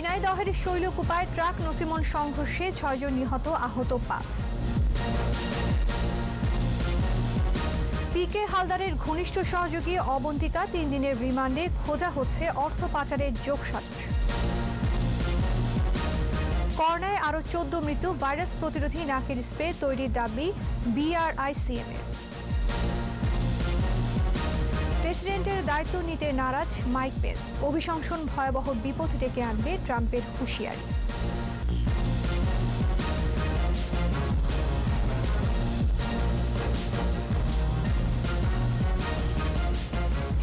ঝিনাইদহের শৈলকুপায় ট্রাক নসিমন সংঘর্ষে 6 জন নিহত, আহত 5। পিকে হালদারের ঘনিষ্ঠ সহযোগী অবন্তিকা 3 দিনের রিমান্ডে, খোঁজা হচ্ছে অর্থ পাচারের যোগসাজশ। করোনায় আরও 14 মৃত্যু, ভাইরাস প্রতিরোধী নাকের স্প্রে তৈরির দাবি BRICM এর। প্রেসিডেন্টের দায়িত্ব নিতে নারাজ মাইক পেন্স, অভিশংসন ভয়াবহ বিপদ ডেকে আনবে ট্রাম্পের হুঁশিয়ারি।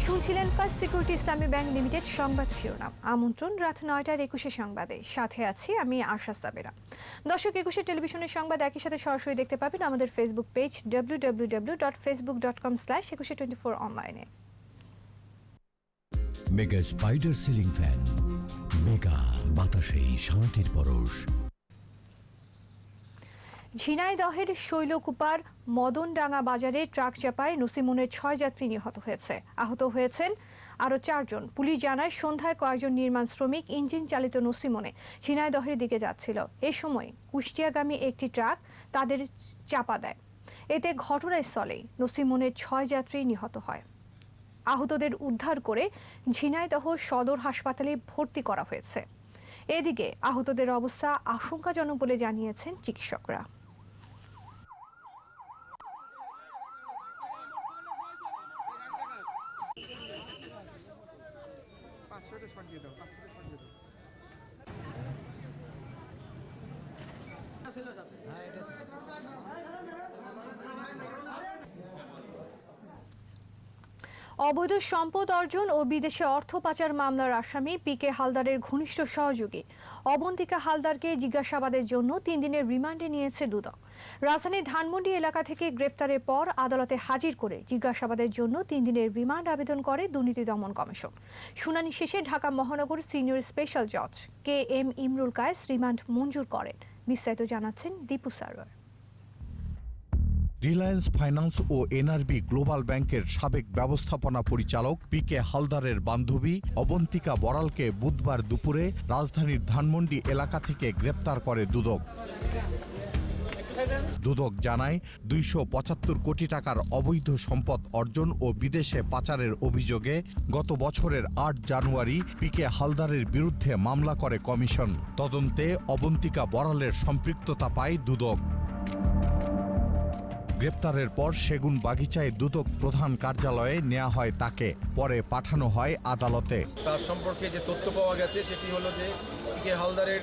শুনছিলেন ফার্স্ট সিকিউরিটি ইসলামী ব্যাংক লিমিটেড সংবাদ শিরোনাম। আমন্ত্রণ রাত 9টার 21 সংবাদে, সাথে আছি আমি আরশা সাবেরা। দর্শক, 21 টেলিভিশনের সংবাদ একই সাথে সরাসরি দেখতে পাবেন আমাদের ফেসবুক পেজ www.facebook.com/2124 অনলাইনে। Mega spider ceiling fan, mega বাতাসে শান্তির পরশ। ঝিনাইদহের শৈলকুপার মদনডাঙ্গা বাজারে ট্রাক চাপায় নসিমনের 6 যাত্রী নিহত হয়েছে, আহত হয়েছেন আরও 4 জন। পুলিশ জানায়, সন্ধ্যায় কয়েকজন নির্মাণ শ্রমিক ইঞ্জিন চালিত নসিমনে ঝিনাইদহের দিকে যাচ্ছিল। এ সময় কুষ্টিয়াগামী একটি ট্রাক তাদের চাপা দেয়। এতে ঘটনাস্থলেই নসিমনের 6 যাত্রী নিহত হয়। আহতদের উদ্ধার করে ঝিনাইদহ সদর হাসপাতালে ভর্তি করা হয়েছে। এদিকে আহতদের অবস্থা আশঙ্কাজনক বলে জানিয়েছেন চিকিৎসকরা। অবৈধ সম্পদ অর্জন ও বিদেশে অর্থ পাচার মামলার আসামি পিকে হালদারের ঘনিষ্ঠ সহযোগী অবন্তিকা হালদারকে জিজ্ঞাসাবাদের জন্য 3 দিনের রিমান্ডে নিয়েছে দুদক। রাজধানীর ধানমন্ডি এলাকা থেকে গ্রেফতারের পর আদালতে হাজির করে জিজ্ঞাসাবাদের জন্য 3 দিনের রিমান্ড আবেদন করে দুর্নীতি দমন কমিশন। শুনানি শেষে ঢাকা মহানগর সিনিয়র স্পেশাল জজ KM ইমরুল কায়েস রিমান্ড মঞ্জুর করেন। বিস্তারিত জানাচ্ছেন দীপু সারোয়ার। রিলায়েন্স ফাইন্যান্স ও NRB গ্লোবাল ব্যাংকের সাবেক ব্যবস্থাপনা পরিচালক পিকে হালদারের বান্ধবী অবন্তিকা বড়ালকে বুধবার দুপুরে রাজধানীর ধানমন্ডি এলাকা থেকে গ্রেপ্তার করে দুদক। দুদক জানায়, 275 কোটি টাকার অবৈধ সম্পদ অর্জন ও বিদেশে পাচারের অভিযোগে গত বছরের 8 জানুয়ারি পিকে হালদারের বিরুদ্ধে মামলা করে কমিশন। তদন্তে অবন্তিকা বড়ালের সম্পৃক্ততা পায় দুদক। গ্রেপ্তারের পর সেগুন বাগিচায় দুদক প্রধান কার্যালয়ে নেওয়া হয় তাকে, পরে পাঠানো হয় আদালতে। তার সম্পর্কে যে তথ্য পাওয়া গেছে সেটি হলো যে পিকে হালদারের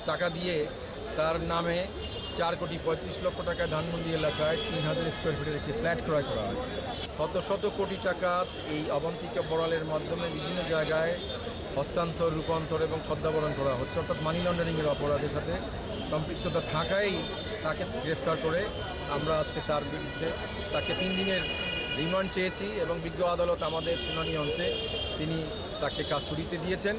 টাকা দিয়ে তার নামে 4,35,00,000 টাকা ধানমন্ডি এলাকায় 3000 স্কোয়ার ফিটের একটি ফ্ল্যাট ক্রয় করা হয়েছে। শত শত কোটি টাকা এই অবন্তিকা বড়ালের মাধ্যমে বিভিন্ন জায়গায় হস্তান্তর, রূপান্তর এবং সদ্ব্যবহার করা হচ্ছে, অর্থাৎ মানি লন্ডারিংয়ের অপরাধের সাথে সম্পৃক্ততা থাকাই তাকে গ্রেফতার করে আমরা আজকে তার বিরুদ্ধে তাকে 3 দিনের রিমান্ড চেয়েছি এবং বিজ্ঞ আদালত আমাদের শুনানি অন্তে তিনি তাকে কাস্টডিতে দিয়েছেন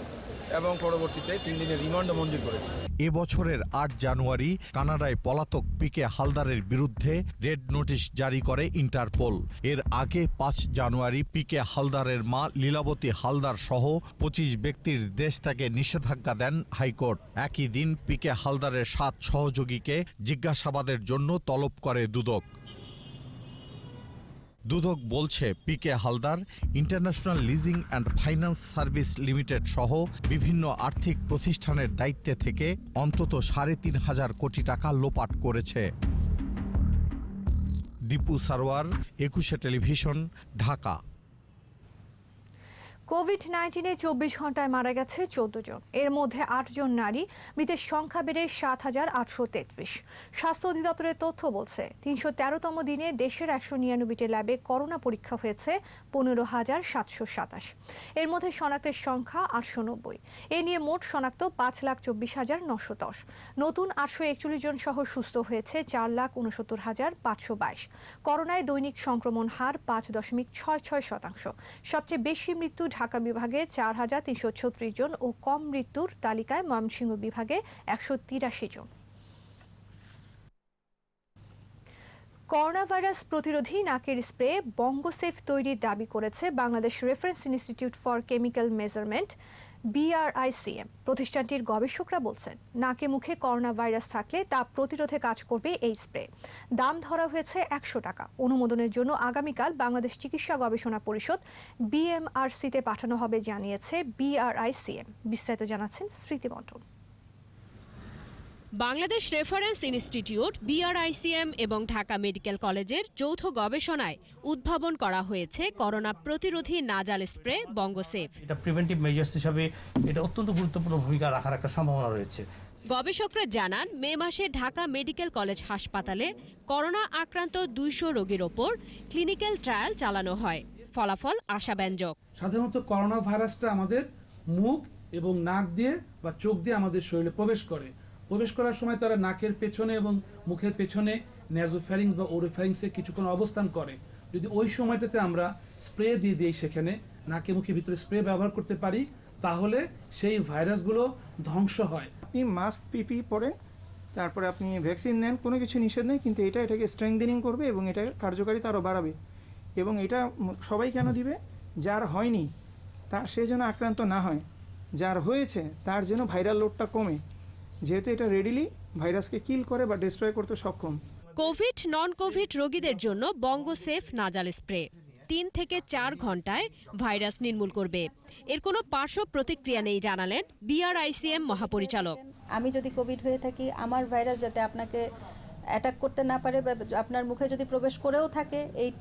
এবং পরবর্তীতে 3 দিনের রিমান্ড মঞ্জুর করেছেন। এবছরের 8 জানুয়ারি কানাডায় পলাতক পিকে হালদারের বিরুদ্ধে রেড নোটিশ জারি করে ইন্টারপোল। এর আগে 5 জানুয়ারি পিকে হালদারের মা লীলাবতী হালদার সহ 25 ব্যক্তির দেশ থেকে নিষেধাজ্ঞা দেন হাইকোর্ট। একই দিন পিকে হালদারের 7 সহযোগীকে জিজ্ঞাসাবাদের জন্য তলব করে দুদক। দুদক বলছে, PK Haldar international leasing and finance service limited সহ বিভিন্ন আর্থিক প্রতিষ্ঠানের দায়িত্বে থেকে অন্তত 3,500 কোটি টাকা লোপাট করেছে। দীপু সারোয়ার, 21 টেলিভিশন, ঢাকা। কোভিড-19-এ 24 ঘন্টায় মারা গেছে 14 জন, এর মধ্যে 8 জন নারী। মৃতের সংখ্যা বেড়ে 7,833। স্বাস্থ্য অধিদপ্তরের তথ্য বলছে, 313তম দিনে দেশের 199টি ল্যাবে করোনা পরীক্ষা হয়েছে 15,727। এর মধ্যে শনাক্তের সংখ্যা 890। এ নিয়ে মোট শনাক্ত 5,24,910। নতুন 841 জন সহ সুস্থ হয়েছে 4,69,522। করোনায় দৈনিক সংক্রমণ হার 5.66%। সবচেয়ে বেশি মৃত্যু ঢাকা বিভাগে 4,336 জন ও কম মৃত্যুর তালিকায় ময়মনসিংহ বিভাগে 183 জন। করোনা ভাইরাস প্রতিরোধী নাকের স্প্রে বঙ্গসেফ তৈরির দাবি করেছে Bangladesh reference institute for chemical measurement BRICM। প্রতিষ্ঠানটির গবেষকরা বলছেন, নাকে মুখে করোনা ভাইরাস থাকলে তা প্রতিরোধে কাজ করবে এই স্প্রে। দাম ধরা হয়েছে 100 টাকা। অনুমোদনের জন্য আগামীকাল বাংলাদেশ চিকিৎসা গবেষণা পরিষদ BMRC-তে পাঠানো হবে জানিয়েছে BRICM। বিস্তারিত জানাচ্ছেন স্মৃতি মণ্ডল। বাংলাদেশ রেফারেন্স ইনস্টিটিউট, BRICM এবং ঢাকা মেডিকেল কলেজের যৌথ গবেষণায় উদ্ভাবন করা হয়েছে করোনা প্রতিরোধী নাজাল স্প্রে বঙ্গোসেফ। এটা প্রিভেন্টিভ মেজার্স হিসাবে এটা অত্যন্ত গুরুত্বপূর্ণ ভূমিকা রাখার একটা সম্ভাবনা রয়েছে। গবেষকরা জানান, মে মাসে ঢাকা মেডিকেল কলেজ হাসপাতালে করোনা আক্রান্ত 200 রোগীর ওপর ক্লিনিক্যাল ট্রায়াল চালানো হয়। ফলাফল আশাব্যঞ্জক। সাধারণত করোনা ভাইরাসটা আমাদের মুখ এবং নাক দিয়ে বা চোখ দিয়ে আমাদের শরীরে প্রবেশ করার সময় তারা নাকের পেছনে এবং মুখের পেছনে নেজোফ্যারিংস বা ওরোফ্যারিংসে কিছুক্ষণ অবস্থান করে। যদি ওই সময়টাতে আমরা স্প্রে দিয়ে দিই, সেখানে নাকে মুখের ভিতরে স্প্রে ব্যবহার করতে পারি, তাহলে সেই ভাইরাসগুলো ধ্বংস হয়। আপনি মাস্ক পিপি পরেন, তারপরে আপনি ভ্যাকসিন নেন, কোনো কিছু নিষেধ নেই, কিন্তু এটাকে স্ট্রেংথেনিং করবে এবং এটা কার্যকারিতা আরও বাড়াবে। এবং এটা সবাই কেন দিবে? যার হয়নি সে যেন আক্রান্ত না হয়, যার হয়েছে তার যেন ভাইরাল লোডটা কমে, যেহেতু এটা রেডিলি ভাইরাসকে কিল করে বা ডিস্ট্রয় করতে সক্ষম। কোভিড নন কোভিড রোগীদের জন্য বঙ্গোসেফ নাজাল স্প্রে 3 থেকে 4 ঘন্টায় ভাইরাস নির্মূল করবে। এর কোনো পার্শ্ব প্রতিক্রিয়া নেই জানালেন BRICM মহাপরিচালক। আমি যদি কোভিড হয়ে থাকি, আমার ভাইরাস যাতে আপনাকে অ্যাটাক করতে না পারে বা আপনার মুখে যদি প্রবেশ করেও থাকে, এই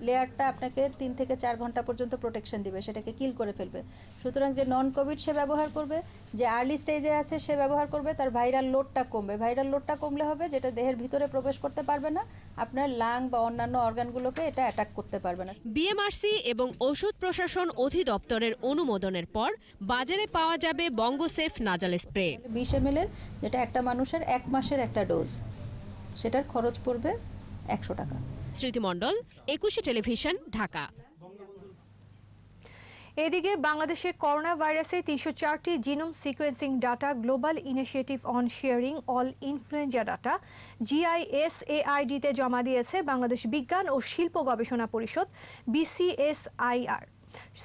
লেয়ারটা আপনাকে 3 থেকে 4 ঘন্টা পর্যন্ত প্রোটেকশন দিবে, সেটাকে কিল করে ফেলবে। সুতরাং যে নন কোভিড সে ব্যবহার করবে, যে আর্লি স্টেজে আছে সে ব্যবহার করবে, তার ভাইরাল লোডটা কমবে। ভাইরাল লোডটা কমলে হবে যেটা দেহের ভিতরে প্রবেশ করতে পারবে না, আপনার লাং বা অন্যান্য অর্গানগুলোকে এটা অ্যাটাক করতে পারবে না। BMRC এবং ওষুধ প্রশাসন অধিদপ্তরের অনুমোদনের পর বাজারে পাওয়া যাবে বঙ্গোসেফ নাজাল স্প্রে 20 ml এর, যেটা একটা মানুষের 1 মাসের একটা ডোজ, সেটার খরচ পড়বে 100 টাকা। স্মৃতি মণ্ডল, 21 টেলিভিশন, ঢাকা। এদিকে বাংলাদেশে করোনা ভাইরাসে 304টি genome sequencing data global initiative on sharing all influenza data GISAID-তে জমা দিয়েছে বাংলাদেশ বিজ্ঞান ও শিল্প গবেষণা পরিষদ BCSIR।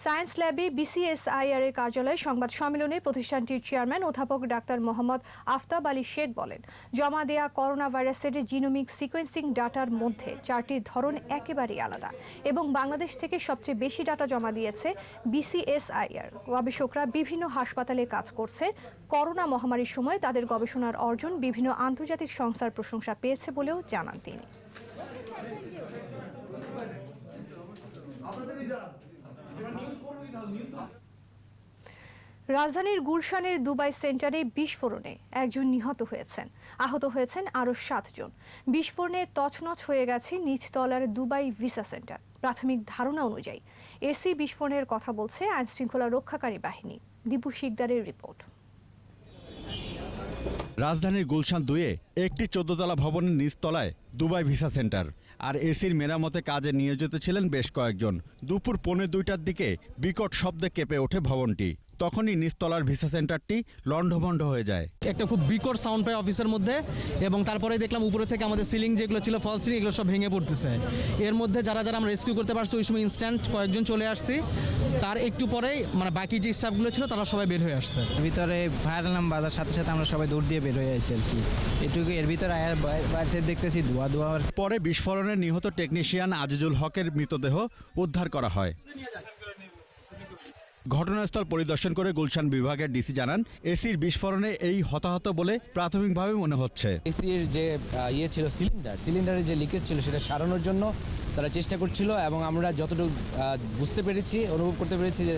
সায়েন্স ল্যাবে BCSIR এর কার্যালয়ে সংবাদ সম্মেলনে প্রতিষ্ঠানটির চেয়ারম্যান অধ্যাপক ডাক্তার মোহাম্মদ আফতাব আলী শেখ বলেন, জমা দেয়া করোনা ভাইরাসের জিনোমিক সিকোয়েন্সিং ডাটার মধ্যে 4টির ধরন একেবারেই আলাদা এবং বাংলাদেশ থেকে সবচেয়ে বেশি ডাটা জমা দিয়েছে BCSIR। গবেষকরা বিভিন্ন হাসপাতালে কাজ করছে। করোনা মহামারীর সময় তাদের গবেষণার অর্জন বিভিন্ন আন্তর্জাতিক সংস্থার প্রশংসা পেয়েছে বলেও জানান তিনি। রাজধানীর গুলশানের দুবাই সেন্টারে বিস্ফোরণে একজন নিহত হয়েছেন, আহত হয়েছেন আরও 7 জন। বিস্ফোরণে তছনছ হয়ে গেছে নিচতলার দুবাই ভিসা সেন্টার। প্রাথমিক ধারণা অনুযায়ী এসি বিস্ফোরণের কথা বলছে আইনশৃঙ্খলা রক্ষাকারী বাহিনী। দীপু শিকদারের রিপোর্ট। রাজধানীর গুলশান 2-এ একটি 14তলা ভবনের নিচতলায় দুবাই ভিসা সেন্টার, আর এসির মেরামতে কাজে নিয়োজিত ছিলেন বেশ কয়েকজন। দুপুর 1:45টার দিকে বিকট শব্দে কেঁপে ওঠে ভবনটি। তখনই নিচতলার ভিসা সেন্টারটি লণ্ডভণ্ড হয়ে যায়। একটা খুব বিকট সাউন্ড পায় অফিসের মধ্যে, এবং তারপরে দেখলাম উপরে থেকে আমাদের সিলিং যেগুলো ছিল ফল সিলিং, এগুলো সব ভেঙে পড়তেছে। এর মধ্যে যারা আমরা রেস্কিউ করতে পারছি ওই সময় ইনস্ট্যান্ট কয়েকজন চলে আসছি। তার একটু পরেই বাকি যে স্টাফগুলো ছিল তারা সবাই বের হয়ে আসছে। ভিতরে ফায়ার অ্যালার্ম বাজার সাথে সাথে আমরা সবাই দৌড় দিয়ে বের হয়ে আসছি আর কি। এটুকু এর ভিতরে বাইরে দেখতেছি ধোয়া। পরে বিস্ফোরণে নিহত টেকনিশিয়ান আজিজুল হকের মৃতদেহ উদ্ধার করা হয়। ঘটনাস্থল পরিদর্শন করে গুলশান বিভাগের ডিসি জানান, এসির বিস্ফোরণে এই হতাহত বলে প্রাথমিকভাবে মনে হচ্ছে। এসির যে ছিল সিলিন্ডারের যে লিকেজ ছিল সেটা সারানোর জন্য তারা চেষ্টা করছিল, এবং আমরা যতটুকু বুঝতে পেরেছি, অনুভব করতে পেরেছি যে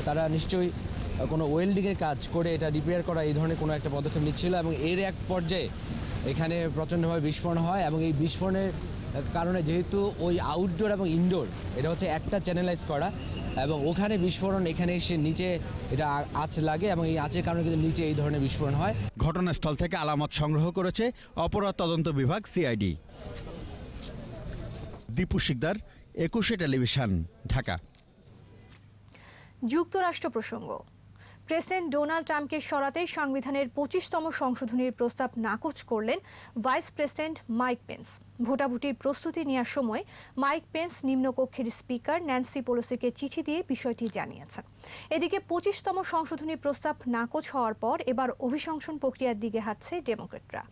তারা নিশ্চয়ই কোনো ওয়েল্ডিংয়ের কাজ করে এটা রিপেয়ার করা এই ধরনের কোনো একটা পদক্ষেপ নিচ্ছিল, এবং এর এক পর্যায়ে এখানে প্রচণ্ডভাবে বিস্ফোরণ হয়। এবং এই বিস্ফোরণের কারণে যেহেতু ওই আউটডোর এবং ইনডোর এটা হচ্ছে একটা চ্যানেলাইজ করা, এবং ওখানে বিস্ফোরণ এখানে এসে নিচে এটা আঁচ লাগে, এবং এই আঁচের কারণে কিন্তু নিচে এই ধরনের বিস্ফোরণ হয়। ঘটনাস্থল থেকে আলামত সংগ্রহ করেছে অপরাধ তদন্ত বিভাগ CID। দীপু শিকদার, 21 টেলিভিশন, ঢাকা। যুক্তরাষ্ট্র প্রসঙ্গ। প্রেসিডেন্ট ডোনাল্ড ট্রাম্পকে সরাতে সংবিধানের 25তম সংশোধনীর প্রস্তাব নাকচ করলেন ভাইস প্রেসিডেন্ট মাইক পেন্স। ভোটাভুটির প্রস্তুতি নেওয়ার সময় মাইক পেন্স নিম্নকক্ষের স্পিকার ন্যান্সি পেলোসিকে চিঠি দিয়ে বিষয়টি জানিয়েছেন। এদিকে 25তম সংশোধনী প্রস্তাব নাকচ হওয়ার পর এবার অভিশংসন প্রক্রিয়ার দিকে হাঁটছে ডেমোক্রেটরা।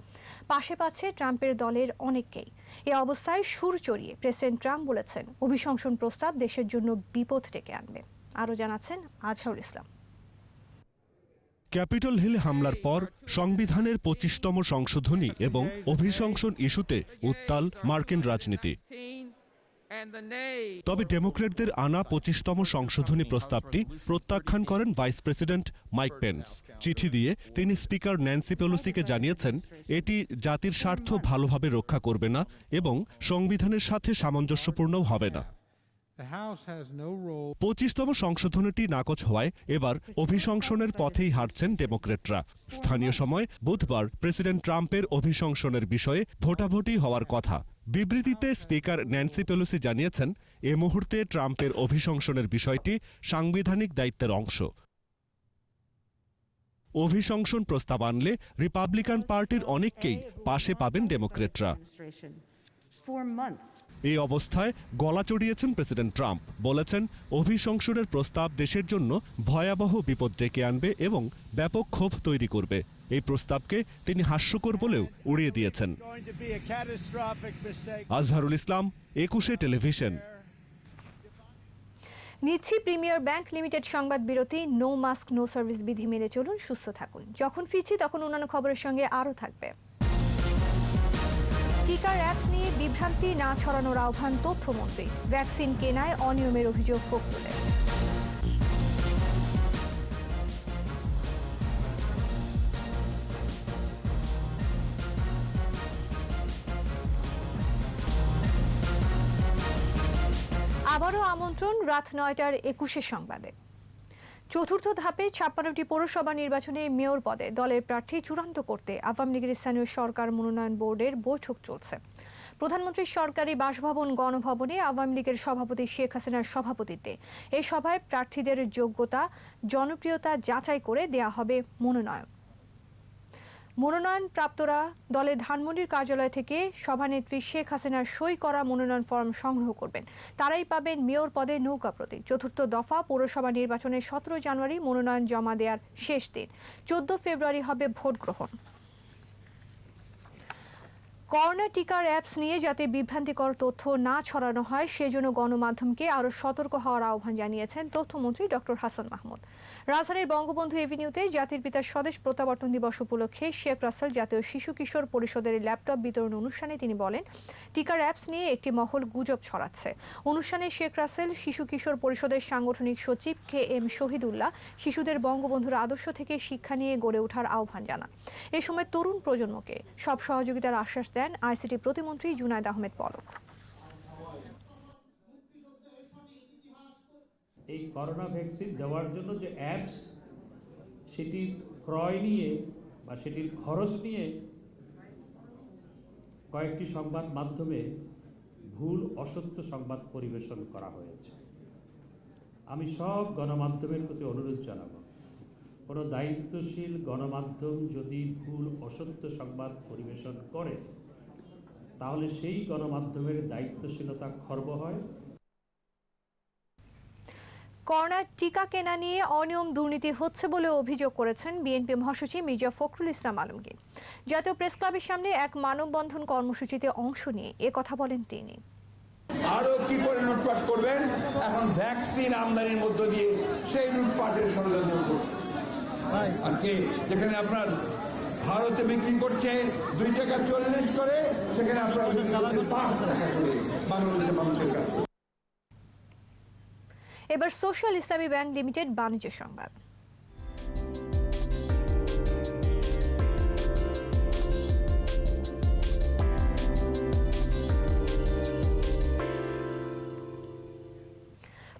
পাশে পাচ্ছে ট্রাম্পের দলের অনেককেই। এ অবস্থায় সুর চড়িয়ে প্রেসিডেন্ট ট্রাম্প বলেছেন অভিশংসন প্রস্তাব দেশের জন্য বিপদ ডেকে আনবে। আরও জানাচ্ছেন আজহারুল ইসলাম। ক্যাপিটল হিল হামলার পর সংবিধানের 25তম সংশোধনী এবং অভিশংসন ইস্যুতে উত্তাল মার্কিন রাজনীতি। তবে ডেমোক্র্যাটদের আনা 25তম সংশোধনী প্রস্তাবটি প্রত্যাখ্যান করেন ভাইস প্রেসিডেন্ট মাইক পেন্স। চিঠি দিয়ে তিনি স্পিকার ন্যান্সি পেলোসিকে জানিয়েছেন এটি জাতির স্বার্থ ভালোভাবে রক্ষা করবে না এবং সংবিধানের সাথে সামঞ্জস্যপূর্ণও হবে না। 25তম সংশোধনীটি নাকচ হওয়ায় এবার অভিশংসনের পথেই হাঁটছেন ডেমোক্রেটরা। স্থানীয় সময় বুধবার প্রেসিডেন্ট ট্রাম্পের অভিশংসনের বিষয়ে ভোটাভুটি হওয়ার কথা। বিবৃতিতে স্পিকার ন্যান্সি পেলোসি জানিয়েছেন এ মুহূর্তে ট্রাম্পের অভিশংসনের বিষয়টি সাংবিধানিক দায়িত্বের অংশ। অভিশংসন প্রস্তাব আনলে রিপাবলিকান পার্টির অনেককেই পাশে পাবেন ডেমোক্রেটরা। এই অবস্থায় গলা চড়িয়েছেন প্রেসিডেন্ট ট্রাম্প। বলেছেন অভিশংসনের প্রস্তাব দেশের জন্য ভয়াবহ বিপদ ডেকে আনবে এবং ব্যাপক ক্ষোভ তৈরি করবে। এই প্রস্তাবকে তিনি হাস্যকর বলেও উড়িয়ে দিয়েছেন। আজহারুল ইসলাম, 21 টেলিভিশন। নিচ্ছি প্রিমিয়ার ব্যাংক লিমিটেড সংবাদ বিরতি। নো মাস্ক নো সার্ভিস বিধি মেনে চলুন, সুস্থ থাকুন। যখন ফিরছি তখন অন্যান্য খবরের সঙ্গে আরও থাকবে। টিকার অ্যাপস নিয়ে বিভ্রান্তি না ছড়ানোর আহ্বান তথ্যমন্ত্রী। ভ্যাকসিন কেনায় অনিয়মের অভিযোগ ফখরুলের। আবারও আমন্ত্রণ রাত 9টার 21 সংবাদে। চতুর্থ ধাপে 56টি পৌরসভা নির্বাচনে মেয়র পদে দলের প্রার্থী চূড়ান্ত করতে আওয়ামী লীগের স্থানীয় সরকার মনোনয়ন বোর্ডের বৈঠক চলছে। প্রধানমন্ত্রীর সরকারি বাসভবন গণভবনে আওয়ামী লীগের সভাপতি শেখ হাসিনার সভাপতিত্বে এই সভায় প্রার্থীদের যোগ্যতা জনপ্রিয়তা যাচাই করে দেয়া হবে মনোনয়ন। মনোনয়নপ্রাপ্তরা দলের ধানমন্ডির কার্যালয় থেকে সভানেত্রী শেখ হাসিনার সই করা মনোনয়ন ফর্ম সংগ্রহ করবেন। তারাই পাবেন মেয়র পদে নৌকা প্রতীক। চতুর্থ দফা পৌরসভা নির্বাচনের 17 জানুয়ারি মনোনয়ন জমা দেওয়ার শেষ দিন। 14 ফেব্রুয়ারি হবে ভোট গ্রহণ। করোনা টিকার অ্যাপস নিয়ে যাতে বিভ্রান্তিকর তথ্য না ছড়ানো হয় সেজন্য গণমাধ্যমকে আরও সতর্ক হওয়ার আহ্বান জানিয়েছেন তথ্যমন্ত্রী ডক্টর হাসান মাহমুদ। রাজধানীর বঙ্গবন্ধু এভিনিউতে জাতির পিতার স্বদেশ প্রত্যাবর্তন দিবস উপলক্ষে শেখ রাসেল জাতীয় শিশু কিশোর পরিষদের ল্যাপটপ বিতরণ অনুষ্ঠানে তিনি বলেন টিকার অ্যাপস নিয়ে একটি মহল গুজব ছড়াচ্ছে। অনুষ্ঠানে শেখ রাসেল শিশু কিশোর পরিষদের সাংগঠনিক সচিব KM শহীদুল্লাহ শিশুদের বঙ্গবন্ধুর আদর্শ থেকে শিক্ষা নিয়ে গড়ে ওঠার আহ্বান জানান। এ সময় তরুণ প্রজন্মকে সব সহযোগিতার আশ্বাস দেন আইসিটি প্রতিমন্ত্রী জুনায়েদ আহমেদ পলক। এই করোনা ভ্যাকসিন দেওয়ার জন্য যে অ্যাপস সেটির ক্রয় নিয়ে বা সেটির খরচ নিয়ে কয়েকটি সংবাদ মাধ্যমে ভুল অসত্য সংবাদ পরিবেশন করা হয়েছে। আমি সব গণমাধ্যমের প্রতি অনুরোধ জানাব, কোনো দায়িত্বশীল গণমাধ্যম যদি ভুল অসত্য সংবাদ পরিবেশন করে তাহলে সেই গণমাধ্যমের দায়িত্বশীলতা খর্ব হয়। করোনার টিকা কেনা নিয়ে অনিয়ম দুর্নীতি হচ্ছে বলে অভিযোগ করেছেন বিএনপি মহাসচিব মির্জা ফখরুল ইসলাম আলমগীর। জাতীয় প্রেস ক্লাবের সামনে এক মানববন্ধন কর্মসূচিতে অংশ নিয়ে কথা বলেন তিনি। আরো কি করে লুটপাট করবেন, এখন ভ্যাকসিন আমদানির মধ্য দিয়ে সেই লুটপাটের ষড়যন্ত্র করছে। আজকে যেখানে আপনার ভারতে বিক্রি করছে 2 টাকা 40 করে, সেখানে আপনার 5 টাকা করে বাংলাদেশের মানুষের কাছে। এবার সোশ্যাল ইসলামী ব্যাংক লিমিটেড বাণিজ্য সংবাদ।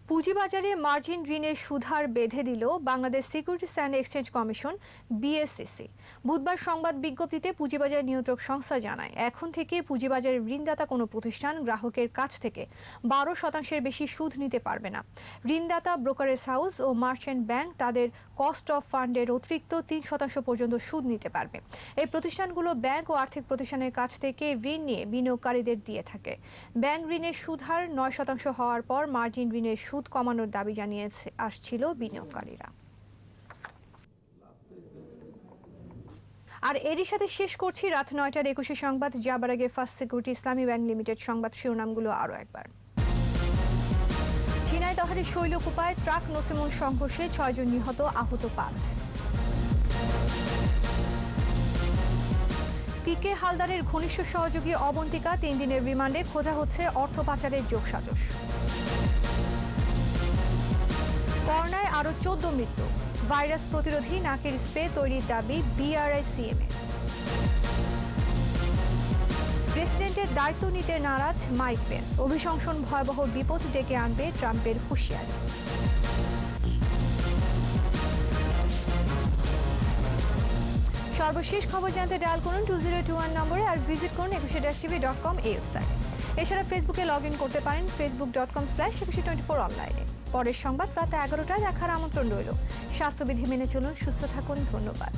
পুঁজিবাজারে মার্জিন ঋণের সুদহার বেঁধে দিল Bangladesh securities and exchange commission BSEC. বুধবার সংবাদ বিজ্ঞপ্তিতে পুঁজিবাজার নিয়ন্ত্রক সংস্থা জানায়, এখন থেকে পুঁজিবাজারের ঋণদাতা কোনো প্রতিষ্ঠান গ্রাহকের কাছ থেকে 12% বেশি সুদ নিতে পারবে না। ঋণদাতা, ব্রোকারেজ হাউস ও মার্চেন্ট ব্যাংক তাদের কস্ট অফ ফান্ডের অতিরিক্ত 3% পর্যন্ত সুদ নিতে পারবে। এই প্রতিষ্ঠানগুলো ব্যাংক ও আর্থিক প্রতিষ্ঠানের কাছ থেকে ঋণ নিয়ে বিনিয়োগকারীদের দিয়ে থাকে। ব্যাংক ঋণের সুদহার 9% হওয়ার পর মার্জিন ঋণের সুদ কমানোর দাবি জানিয়ে আসছিল বিনিয়োগকারীরা। আর এরই সাথে শেষ করছি রাত 9টার 21 সংবাদ। যাবার আগে ফার্স্ট সিকিউরিটি ইসলামী ব্যাংক লিমিটেড সংবাদ শিরোনামগুলো আরও একবার। ঝিনাইদহের শৈলকুপায় ট্রাক নসিমন সংঘর্ষে 6 জন নিহত, আহত 5। পিকে হালদারের ঘনিষ্ঠ সহযোগী অবন্তিকা 3 দিনের রিমান্ডে, খোঁজা হচ্ছে অর্থ পাচারের যোগসাজশ। করোনায় আরও 14 মৃত্যু, ভাইরাস প্রতিরোধী নাকের স্প্রে তৈরির দাবি বিআরআইসিএম এর। প্রেসিডেন্টের দায়িত্ব নিতে নারাজ মাইক পেন্স, অভিশংসন ভয়াবহ বিপদ ডেকে আনবে ট্রাম্পের হুঁশিয়ারি। সর্বশেষ খবর জানতে ডায়াল করুন 2021 নম্বরে আর ভিজিট করুন 21-tv.com এই ওয়েবসাইটে। এছাড়া ফেসবুকে লগ ইন করতে পারেন facebook.com/2124 অনলাইনে। পরের সংবাদ রাত 11টায় দেখার আমন্ত্রণ রইল। স্বাস্থ্যবিধি মেনে চলুন, সুস্থ থাকুন, ধন্যবাদ।